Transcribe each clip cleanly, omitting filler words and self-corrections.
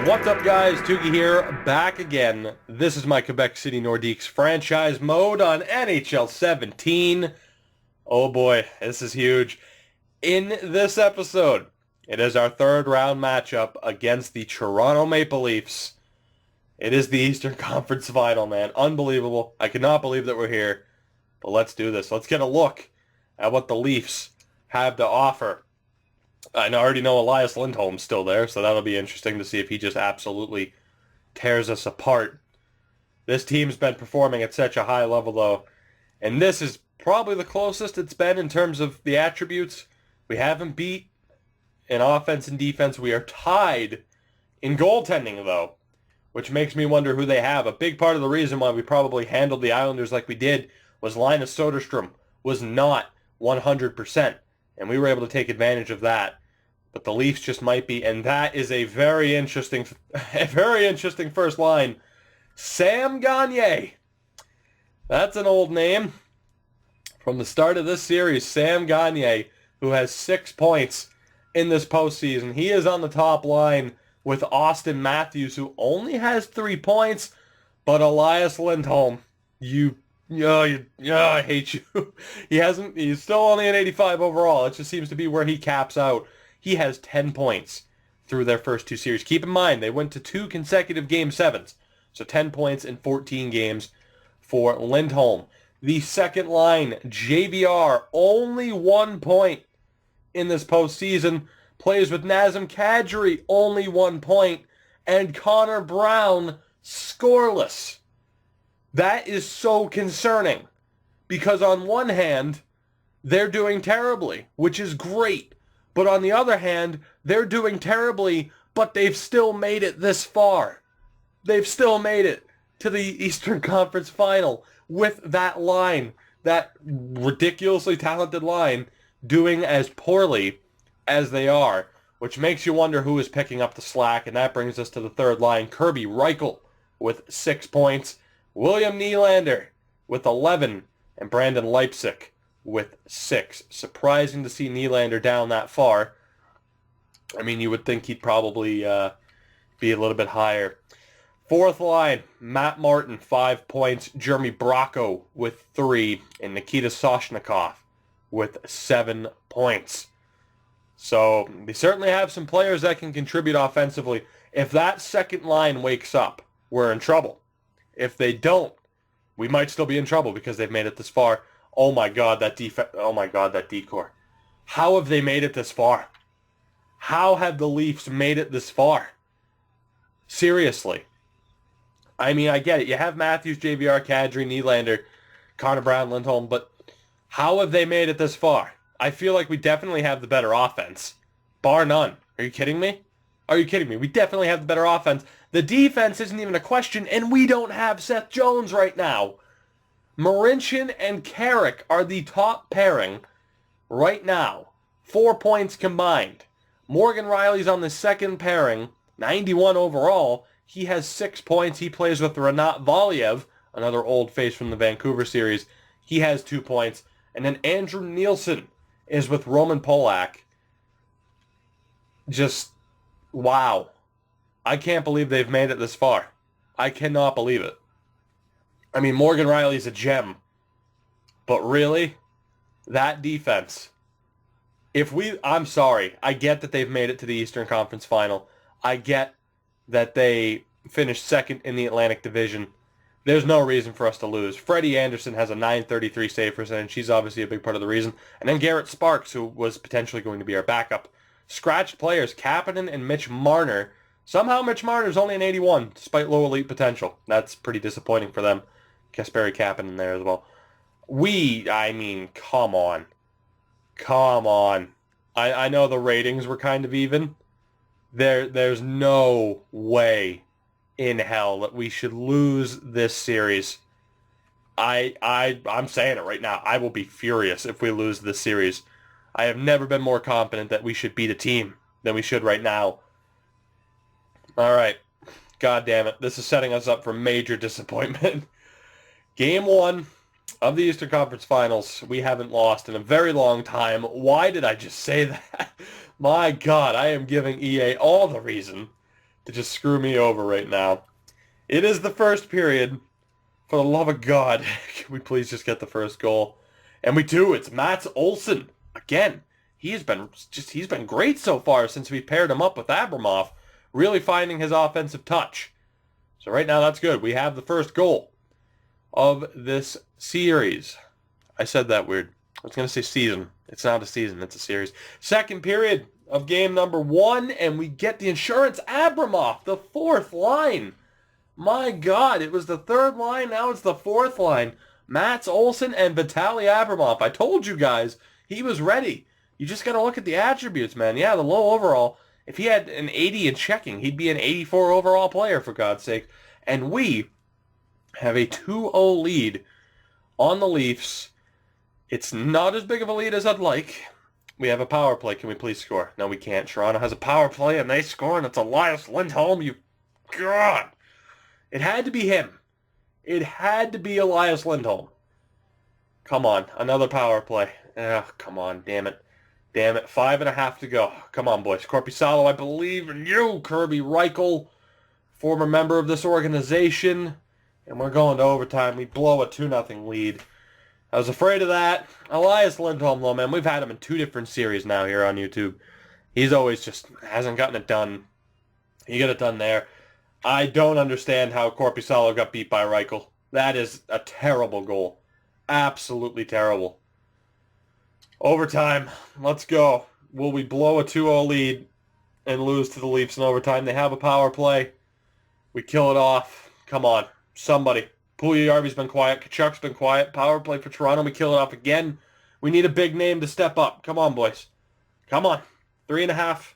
What's up, guys? Tugi here, back again. This is my Quebec City Nordiques franchise mode on NHL 17. Oh boy, this is huge. In this episode, it is our third round matchup against the Toronto Maple Leafs. It is the Eastern Conference Final, man. Unbelievable. I cannot believe that we're here. But let's do this. Let's get a look at what the Leafs have to offer. I already know Elias Lindholm's still there, so that'll be interesting to see if he just absolutely tears us apart. This team's been performing at such a high level, though, and this is probably the closest it's been in terms of the attributes. We haven't beat in offense and defense. We are tied in goaltending, though, which makes me wonder who they have. A big part of the reason why we probably handled the Islanders like we did was Linus Soderstrom was not 100%, and we were able to take advantage of that. But the Leafs just might be, and that is a very interesting first line. Sam Gagner. That's an old name. From the start of this series, Sam Gagner, who has 6 points in this postseason. He is on the top line with Auston Matthews, who only has 3 points. But Elias Lindholm, I hate you. He's still only an 85 overall. It just seems to be where he caps out. He has 10 points through their first 2 series. Keep in mind, they went to 2 consecutive Game 7s. So 10 points in 14 games for Lindholm. The second line, JVR, only 1 point in this postseason. Plays with Nazem Kadri, only 1 point. And Connor Brown, scoreless. That is so concerning. Because on one hand, they're doing terribly, which is great. But on the other hand, they're doing terribly, but they've still made it this far. They've still made it to the Eastern Conference Final with that line, that ridiculously talented line, doing as poorly as they are, which makes you wonder who is picking up the slack, and that brings us to the third line. Kirby Reichel with 6 points, William Nylander with 11, and Brandon Leipsic with 6. Surprising to see Nylander down that far. I mean, you would think he'd probably be a little bit higher. Fourth line, Matt Martin, 5 points. Jeremy Bracco with 3. And Nikita Soshnikov with 7 points. So they certainly have some players that can contribute offensively. If that second line wakes up, we're in trouble. If they don't, we might still be in trouble because they've made it this far. Oh my God, that decor. How have they made it this far? How have the Leafs made it this far? Seriously. I mean, I get it. You have Matthews, JVR, Kadri, Nylander, Connor Brown, Lindholm, but how have they made it this far? I feel like we definitely have the better offense. Bar none. Are you kidding me? Are you kidding me? We definitely have the better offense. The defense isn't even a question, and we don't have Seth Jones right now. Marincin and Carrick are the top pairing right now. 4 points combined. Morgan Rielly's on the second pairing, 91 overall. He has 6 points. He plays with Renat Valiev, another old face from the Vancouver series. He has 2 points. And then Andrew Nielsen is with Roman Polak. Just, wow. I can't believe they've made it this far. I cannot believe it. I mean, Morgan Rielly's a gem. But really, that defense, I'm sorry, I get that they've made it to the Eastern Conference Final. I get that they finished second in the Atlantic Division. There's no reason for us to lose. Freddie Anderson has a .933 save percentage. She's obviously a big part of the reason. And then Garrett Sparks, who was potentially going to be our backup. Scratched players, Kapanen and Mitch Marner. Somehow Mitch Marner's only an 81, despite low elite potential. That's pretty disappointing for them. Kasperi Kapanen there as well. I mean, come on. Come on. I know the ratings were kind of even. There's no way in hell that we should lose this series. I'm saying it right now. I will be furious if we lose this series. I have never been more confident that we should beat a team than we should right now. All right. God damn it. This is setting us up for major disappointment. Game 1 of the Eastern Conference Finals. We haven't lost in a very long time. Why did I just say that? My God, I am giving EA all the reason to just screw me over right now. It is the first period. For the love of God, can we please just get the first goal? And we do. It's Mats Olsson. Again, he's been great so far since we paired him up with Abramov, really finding his offensive touch. So right now that's good. We have the first goal of this series. I said that weird. I was going to say season. It's not a season. It's a series. Second period of game number 1, and we get the insurance Abramov, the fourth line. My God, it was the third line, now it's the fourth line. Mats Olsson and Vitaly Abramov. I told you guys, he was ready. You just got to look at the attributes, man. Yeah, the low overall. If he had an 80 in checking, he'd be an 84 overall player, for God's sake. And we have a 2-0 lead on the Leafs. It's not as big of a lead as I'd like. We have a power play. Can we please score? No, we can't. Toronto has a power play, and they score, and it's Elias Lindholm. You... God! It had to be him. It had to be Elias Lindholm. Come on, another power play. Come on, damn it. Damn it, 5.5 to go. Come on, boys. Korpisalo, I believe in you. Kirby Reichel, former member of this organization. And we're going to overtime. We blow a 2-0 lead. I was afraid of that. Elias Lindholm, though, man, we've had him in 2 different series now here on YouTube. He's always just hasn't gotten it done. He got it done there. I don't understand how Korpisalo got beat by Reichel. That is a terrible goal. Absolutely terrible. Overtime. Let's go. Will we blow a 2-0 lead and lose to the Leafs in overtime? They have a power play. We kill it off. Come on. Somebody. Puljujarvi's been quiet. Kachuk's been quiet. Power play for Toronto. We kill it off again. We need a big name to step up. Come on, boys. Come on. 3.5.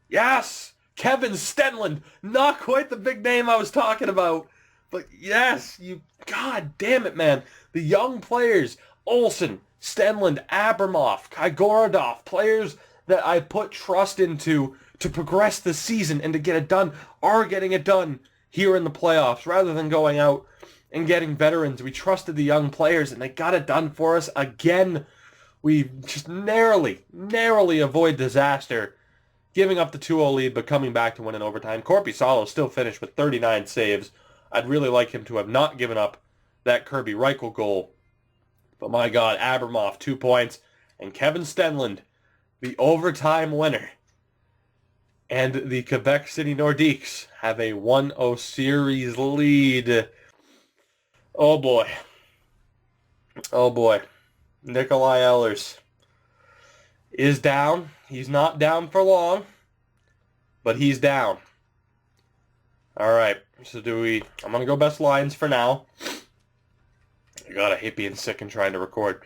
Yes! Kevin Stenlund, not quite the big name I was talking about, but yes, God damn it, man. The young players, Olsson, Stenlund, Abramov, Kaigorodov, players that I put trust into to progress the season and to get it done, are getting it done here in the playoffs, rather than going out and getting veterans. We trusted the young players, and they got it done for us again. We just narrowly avoid disaster, giving up the 2-0 lead, but coming back to win in overtime. Korpisalo still finished with 39 saves. I'd really like him to have not given up that Kirby Reichel goal. But my God, Abramov, 2 points. And Kevin Stenlund, the overtime winner. And the Quebec City Nordiques have a 1-0 series lead. Oh boy. Oh boy. Nikolai Ehlers is down. He's not down for long, but he's down. All right, so I'm going to go best lines for now. God, I hate being sick and trying to record.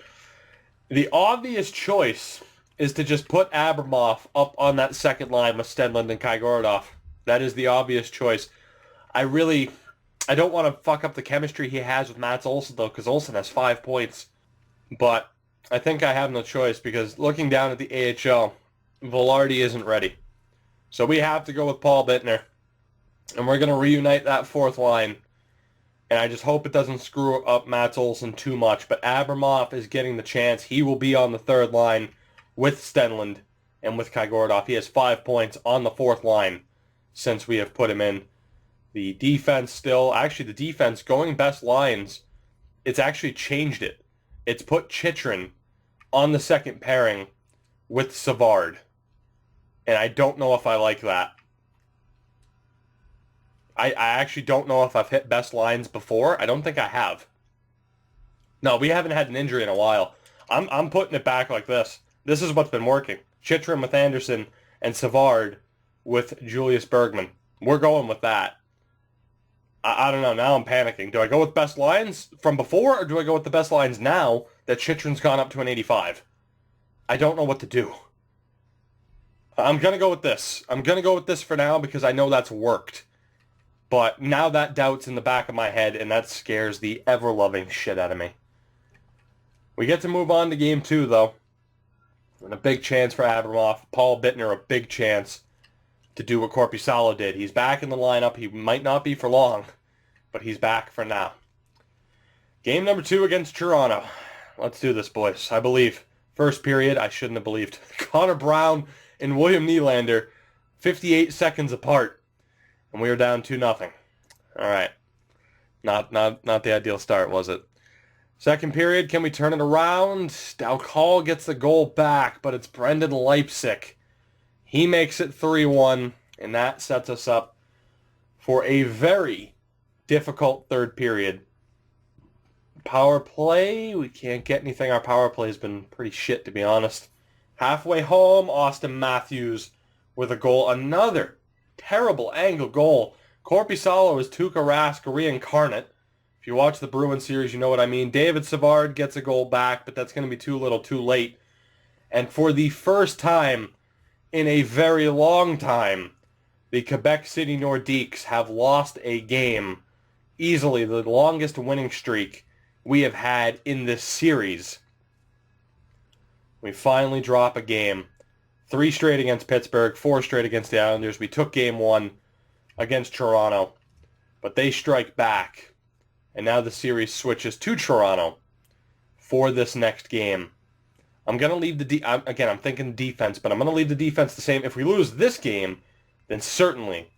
The obvious choice is to just put Abramov up on that second line with Stenlund and Kaigorodov. That is the obvious choice. I don't want to fuck up the chemistry he has with Mats Olsson, though, because Olsson has 5 points. But I think I have no choice, because looking down at the AHL, Velarde isn't ready. So we have to go with Paul Bittner. And we're going to reunite that fourth line. And I just hope it doesn't screw up Mats Olsson too much. But Abramov is getting the chance. He will be on the third line with Stenlund and with Kaigorodov. He has 5 points on the fourth line since we have put him in. The defense still, actually the defense going best lines, it's actually changed it. It's put Chychrun on the second pairing with Savard. And I don't know if I like that. I actually don't know if I've hit best lines before. I don't think I have. No, we haven't had an injury in a while. I'm putting it back like this. This is what's been working. Chychrun with Anderson and Savard with Julius Bergman. We're going with that. I don't know. Now I'm panicking. Do I go with best lines from before, or do I go with the best lines now that Chychrun's gone up to an 85? I don't know what to do. I'm going to go with this. I'm going to go with this for now because I know that's worked. But now that doubt's in the back of my head, and that scares the ever-loving shit out of me. We get to move on to Game 2, though. And a big chance for Abramov. Paul Bittner, a big chance to do what Korpisalo did. He's back in the lineup. He might not be for long, but he's back for now. Game number 2 against Toronto. Let's do this, boys. I believe. First period, I shouldn't have believed. Connor Brown and William Nylander, 58 seconds apart. and we were down 2-0. All right. Not the ideal start, was it? Second period, can we turn it around? Dalcall gets the goal back, but it's Brendan Leipsic. He makes it 3-1, and that sets us up for a very difficult third period. Power play, we can't get anything. Our power play has been pretty shit, to be honest. Halfway home, Auston Matthews with a goal. Another terrible angle goal. Korpisalo is Tuukka Rask reincarnate. If you watch the Bruins series, you know what I mean. David Savard gets a goal back, but that's going to be too little too late. And for the first time in a very long time, the Quebec City Nordiques have lost a game. Easily the longest winning streak we have had in this series. We finally drop a game. 3 straight against Pittsburgh, 4 straight against the Islanders. We took game 1 against Toronto, but they strike back. And now the series switches to Toronto for this next game. I'm going to leave the... Again, I'm thinking defense, but I'm going to leave the defense the same. If we lose this game, then certainly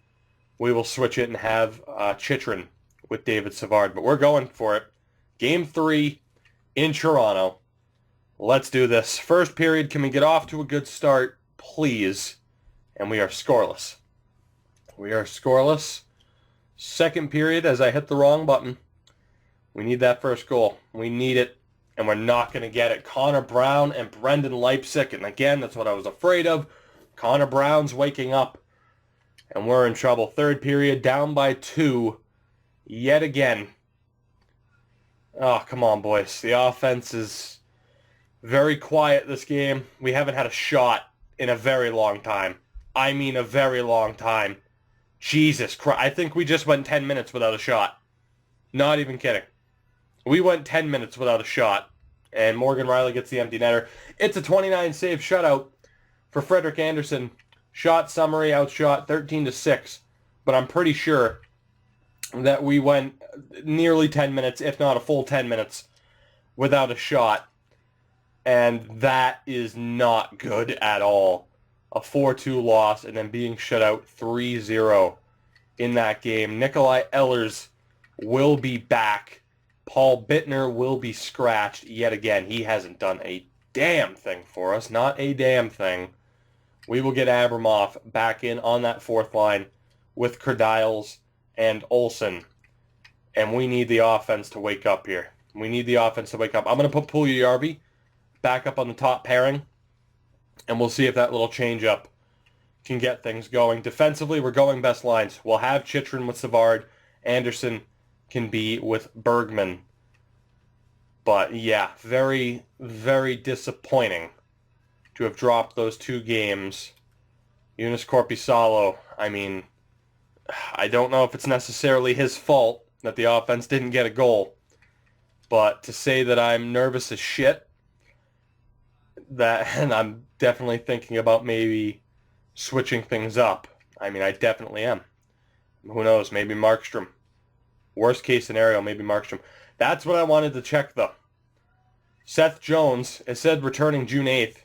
we will switch it and have Chychrun with David Savard. But we're going for it. Game 3 in Toronto. Let's do this. First period, can we get off to a good start, please? And we are scoreless. We are scoreless. Second period, as I hit the wrong button. We need that first goal. We need it, and we're not going to get it. Connor Brown and Brendan Leipsic, and again, that's what I was afraid of. Connor Brown's waking up, and we're in trouble. Third period, down by 2, yet again. Oh, come on, boys. The offense is very quiet this game. We haven't had a shot in a very long time. I mean a very long time. Jesus Christ. I think we just went 10 minutes without a shot. Not even kidding. We went 10 minutes without a shot, and Morgan Riley gets the empty netter. It's a 29-save shutout for Frederik Andersen. Shot summary, outshot 13-6, but I'm pretty sure that we went nearly 10 minutes, if not a full 10 minutes, without a shot, and that is not good at all. A 4-2 loss, and then being shut out 3-0 in that game. Nikolai Ehlers will be back. Paul Bittner will be scratched yet again. He hasn't done a damn thing for us. Not a damn thing. We will get Abramov back in on that fourth line with Kerdiles and Olsen. And we need the offense to wake up here. We need the offense to wake up. I'm going to put Puljujarvi back up on the top pairing. And we'll see if that little change-up can get things going. Defensively, we're going best lines. We'll have Chychrun with Savard. Anderson can be with Bergman. But yeah, very, very disappointing to have dropped those 2 games. Joonas Korpisalo, I mean, I don't know if it's necessarily his fault that the offense didn't get a goal. But to say that I'm nervous as shit, and I'm definitely thinking about maybe switching things up. I mean, I definitely am. Who knows? Maybe Markstrom. Worst case scenario, maybe Markstrom. That's what I wanted to check, though. Seth Jones, it said returning June 8th,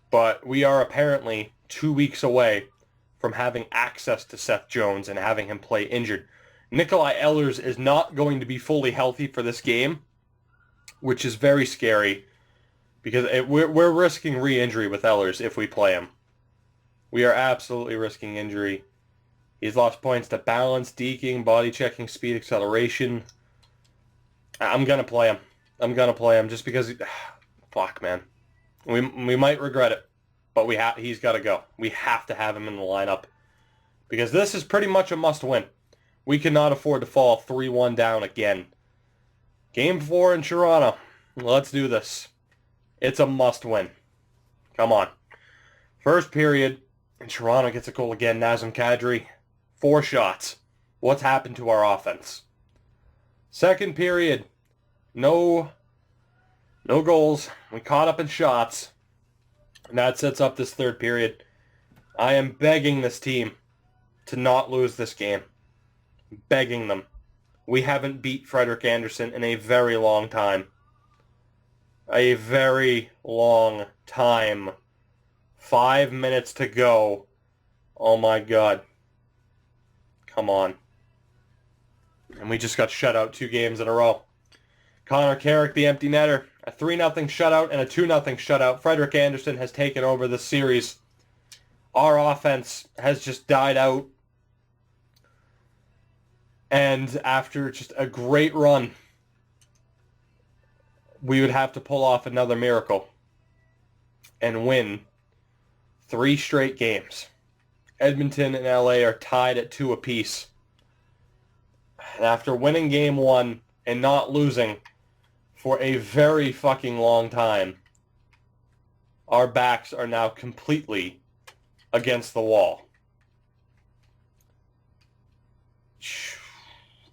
but we are apparently 2 weeks away from having access to Seth Jones and having him play injured. Nikolai Ehlers is not going to be fully healthy for this game, which is very scary, because we're risking re-injury with Ehlers if we play him. We are absolutely risking injury. He's lost points to balance, deking, body checking, speed, acceleration. I'm going to play him. I'm going to play him just because... Fuck, man. We might regret it, but he's got to go. We have to have him in the lineup because this is pretty much a must-win. We cannot afford to fall 3-1 down again. Game 4 in Toronto. Let's do this. It's a must-win. Come on. First period, and Toronto gets a goal again. Nazem Kadri, 4 shots. What's happened to our offense? Second period, no goals. We caught up in shots. And that sets up this third period. I am begging this team to not lose this game. Begging them. We haven't beat Frederik Andersen in a very long time. A very long time. 5 minutes to go. Oh my God. Come on. And we just got shut out 2 games in a row. Connor Carrick, the empty netter. A 3-0 shutout and a 2-0 shutout. Frederik Andersen has taken over this series. Our offense has just died out. And after just a great run, we would have to pull off another miracle and win 3 straight games. Edmonton and LA are tied at 2 apiece. And after winning game 1 and not losing for a very fucking long time, our backs are now completely against the wall.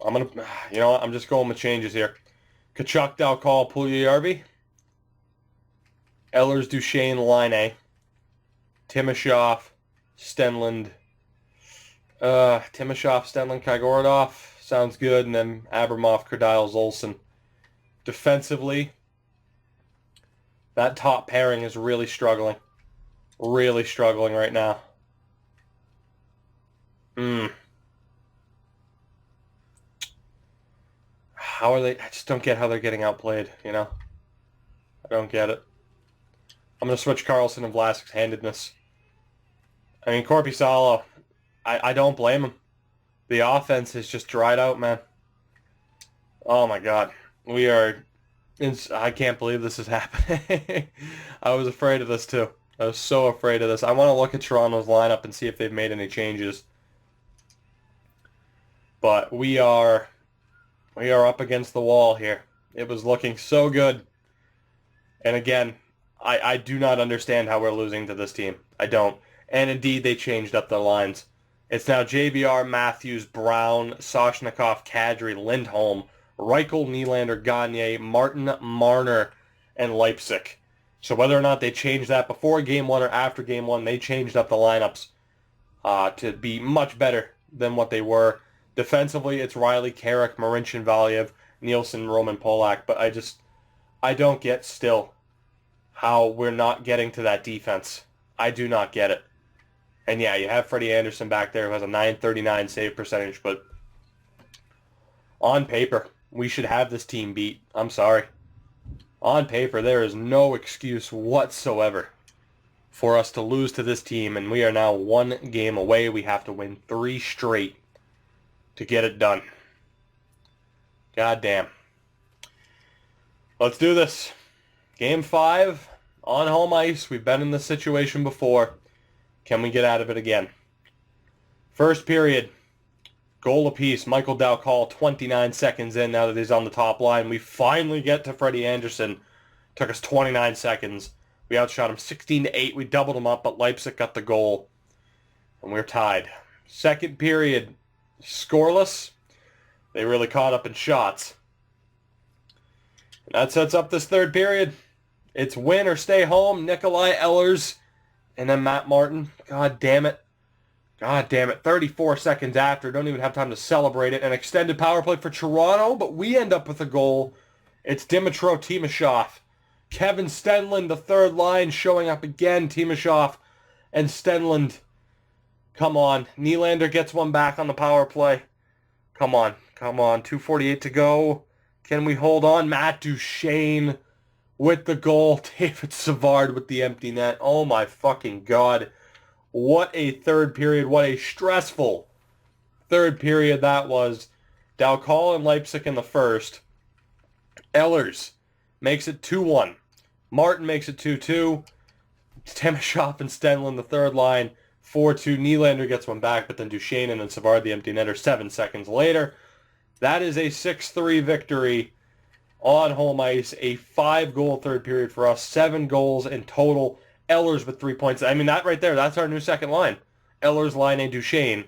I'm just going with changes here. Kachuk, Dalcall, Puljujärvi, Ehlers, Duchesne, Laine, Timashov, Stenlund, Stenlund, Kaigorodov, sounds good, and then Abramov, Krediles, Olsen. Defensively, that top pairing is really struggling right now. How are they? I just don't get how they're getting outplayed, I don't get it. I'm going to switch Carlson and Vlasic's handedness. I mean, Korpisalo, I don't blame him. The offense has just dried out, man. Oh, my God. I can't believe this is happening. I was afraid of this, too. I was so afraid of this. I want to look at Toronto's lineup and see if they've made any changes. But we are up against the wall here. It was looking so good. And again, I do not understand how we're losing to this team. I don't. And indeed, they changed up their lines. It's now JVR, Matthews, Brown, Soshnikov, Kadri, Lindholm, Reichel, Nylander, Gagne, Martin, Marner, and Leipzig. So whether or not they changed that before Game 1 or after Game 1, they changed up the lineups to be much better than what they were. Defensively, it's Riley, Carrick, Marincin, Valiev, Nielsen, Roman Polak. But I don't get still how we're not getting to that defense. I do not get it. And yeah, you have Freddie Andersen back there who has a .939 save percentage, but on paper, we should have this team beat. I'm sorry. On paper, there is no excuse whatsoever for us to lose to this team, and we are now 1 game away. We have to win 3 straight to get it done. God damn. Let's do this. Game 5 on home ice. We've been in this situation before. Can we get out of it again? First period, goal apiece. Michael Dalcall, 29 seconds in now that he's on the top line. We finally get to Freddie Andersen. Took us 29 seconds. We outshot him 16-8. We doubled him up, but Leipzig got the goal. And we're tied. Second period, scoreless. They really caught up in shots. And that sets up this third period. It's win or stay home. Nikolai Ehlers and then Matt Martin. God damn it. 34 seconds after. Don't even have time to celebrate it. An extended power play for Toronto, but we end up with a goal. It's Dmytro Timashov. Kevin Stenlund, the third line, showing up again. Timashov and Stenlund. Come on. Nylander gets one back on the power play. Come on. 2:48 to go. Can we hold on? Matt Duchesne with the goal. David Savard with the empty net. Oh my fucking God. What a third period. What a stressful third period that was. Dalcall and Leipzig in the first. Ehlers makes it 2-1. Martin makes it 2-2. Timashov and Stenlund, the third line, 4-2. Nylander gets one back, but then Duchesne and then Savard, the empty netter, 7 seconds later. That is a 6-3 victory on home ice. A 5-goal third period for us. 7 goals in total. Ehlers with 3 points. I mean, that right there, that's our new second line. Ehlers, Laine, and Duchesne.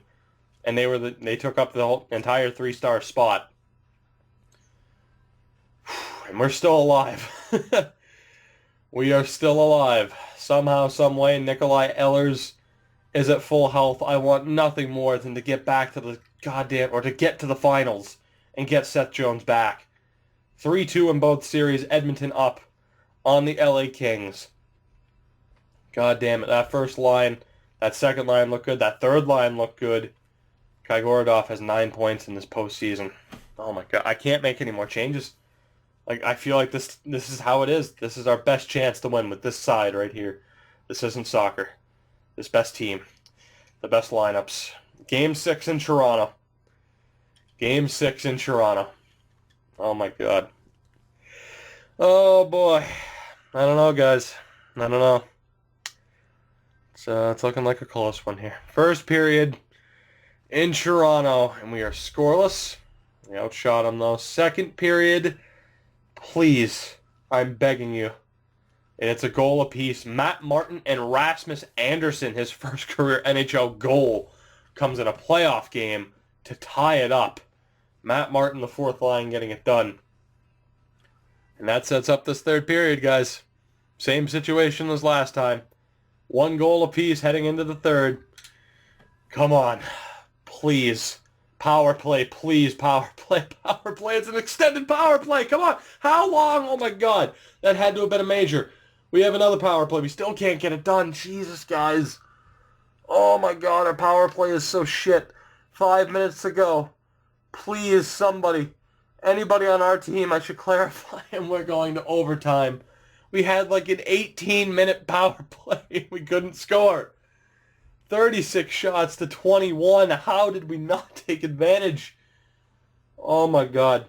And they took up the whole entire 3-star spot. And we're still alive. We are still alive. Somehow, some way, Nikolai Ehlers is at full health. I want nothing more than to get back to the to get to the finals and get Seth Jones back. 3-2 in both series. Edmonton up on the LA Kings. God damn it. That first line, that second line looked good. That third line looked good. Gorodov has 9 points in this postseason. Oh my god, I can't make any more changes. Like, I feel like this is how it is. This is our best chance to win with this side right here. This isn't soccer. This best team. The best lineups. Game 6 in Toronto. Game 6 in Toronto. Oh my god. Oh boy. I don't know, guys. I don't know. It's looking like a close one here. First period in Toronto, and we are scoreless. We outshot them, though. Second period, please, I'm begging you. And it's a goal apiece. Matt Martin and Rasmus Anderson, his first career NHL goal, comes in a playoff game to tie it up. Matt Martin, the fourth line, getting it done. And that sets up this third period, guys. Same situation as last time. 1 goal apiece heading into the third. Come on. Please. Power play, please. Power play, power play. It's an extended power play. Come on. How long? Oh, my God. That had to have been a major. We have another power play. We still can't get it done. Jesus, guys. Oh, my God. Our power play is so shit. 5 minutes to go. Please, somebody. Anybody on our team, I should clarify, and we're going to overtime. We had like an 18-minute power play. We couldn't score. 36 shots to 21. How did we not take advantage? Oh, my God.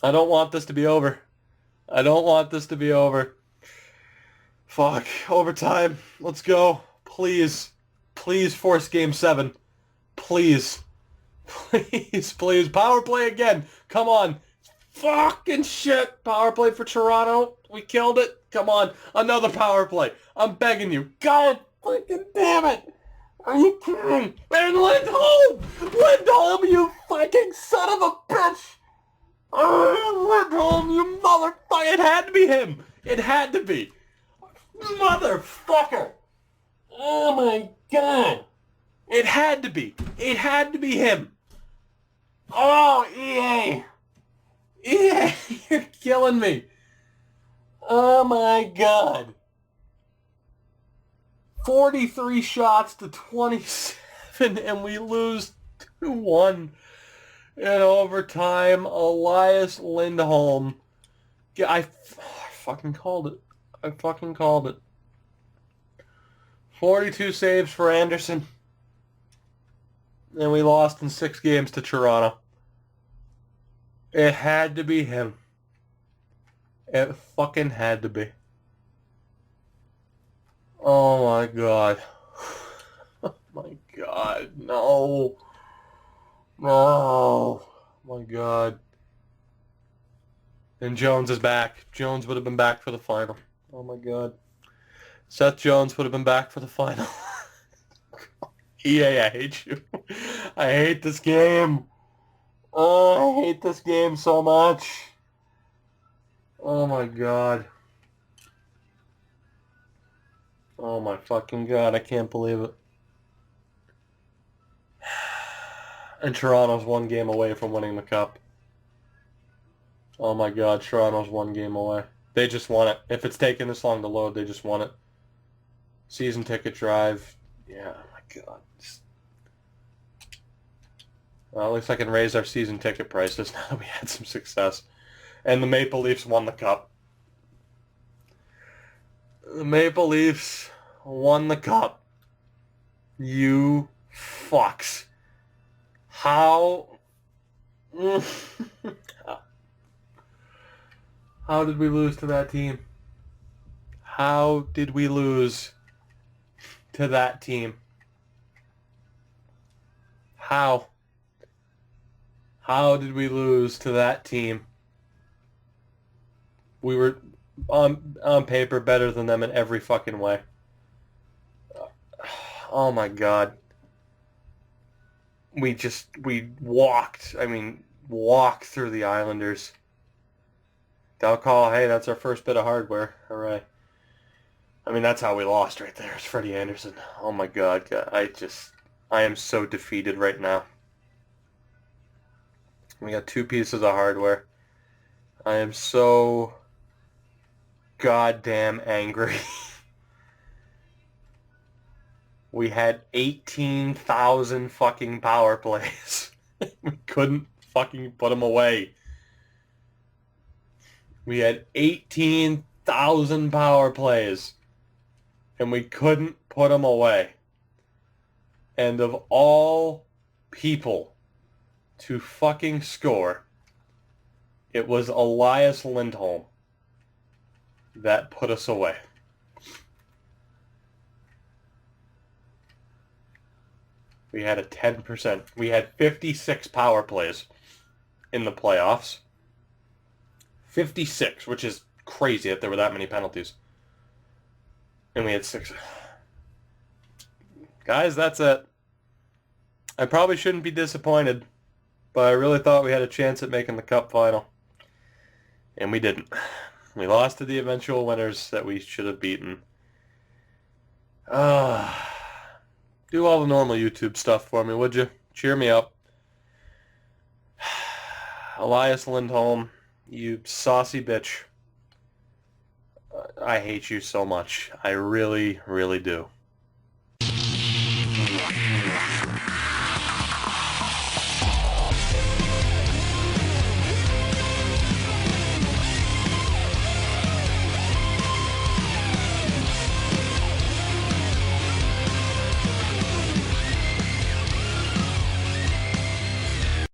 I don't want this to be over. I don't want this to be over. Fuck. Overtime. Let's go. Please. Please force Game 7. Please. Please, please. Power play again. Come on. Fucking shit. Power play for Toronto. We killed it. Come on. Another power play. I'm begging you. God freaking damn it. Are you kidding? And Lindholm! Lindholm, you fucking son of a bitch! Oh, Lindholm, you motherfucker! It had to be him. It had to be. Motherfucker. Oh my God. It had to be. It had to be him. Oh, EA. EA, you're killing me. Oh my God. 43 shots to 27, and we lose 2-1 in overtime. Elias Lindholm. Yeah, I fucking called it. I fucking called it. 42 saves for Anderson. And we lost in 6 games to Toronto. It had to be him. It fucking had to be. Oh my God. Oh my God. No. No. Oh my God. And Jones is back. Jones would have been back for the final. Oh my God. Seth Jones would have been back for the final. EA, I hate you. I hate this game. Oh, I hate this game so much. Oh my God. Oh my fucking God, I can't believe it. And Toronto's 1 game away from winning the cup. Oh my God, Toronto's 1 game away. They just won it. If it's taking this long to load, they just won it. Season ticket drive. Yeah, oh my God. Well, at least I can raise our season ticket prices now that we had some success. And the Maple Leafs won the cup. The Maple Leafs won the cup. You fucks. How... How did we lose to that team? How did we lose to that team? How? How did we lose to that team? We were on paper better than them in every fucking way. Oh my God. We walked through the Islanders. They'll call, hey, that's our first bit of hardware. Hooray. I mean, that's how we lost right there. It's Freddie Anderson. Oh my God. I am so defeated right now. We got 2 pieces of hardware. I am so goddamn angry. We had 18,000 fucking power plays. We couldn't fucking put them away. We had 18,000 power plays, and we couldn't put them away. And of all people to fucking score, it was Elias Lindholm that put us away. We had a 10%. We had 56 power plays in the playoffs. 56, which is crazy that there were that many penalties. And we had 6. Guys, that's it. I probably shouldn't be disappointed, but I really thought we had a chance at making the Cup final. And we didn't. We lost to the eventual winners that we should have beaten. Do all the normal YouTube stuff for me, would you? Cheer me up. Elias Lindholm, you saucy bitch. I hate you so much. I really, really do.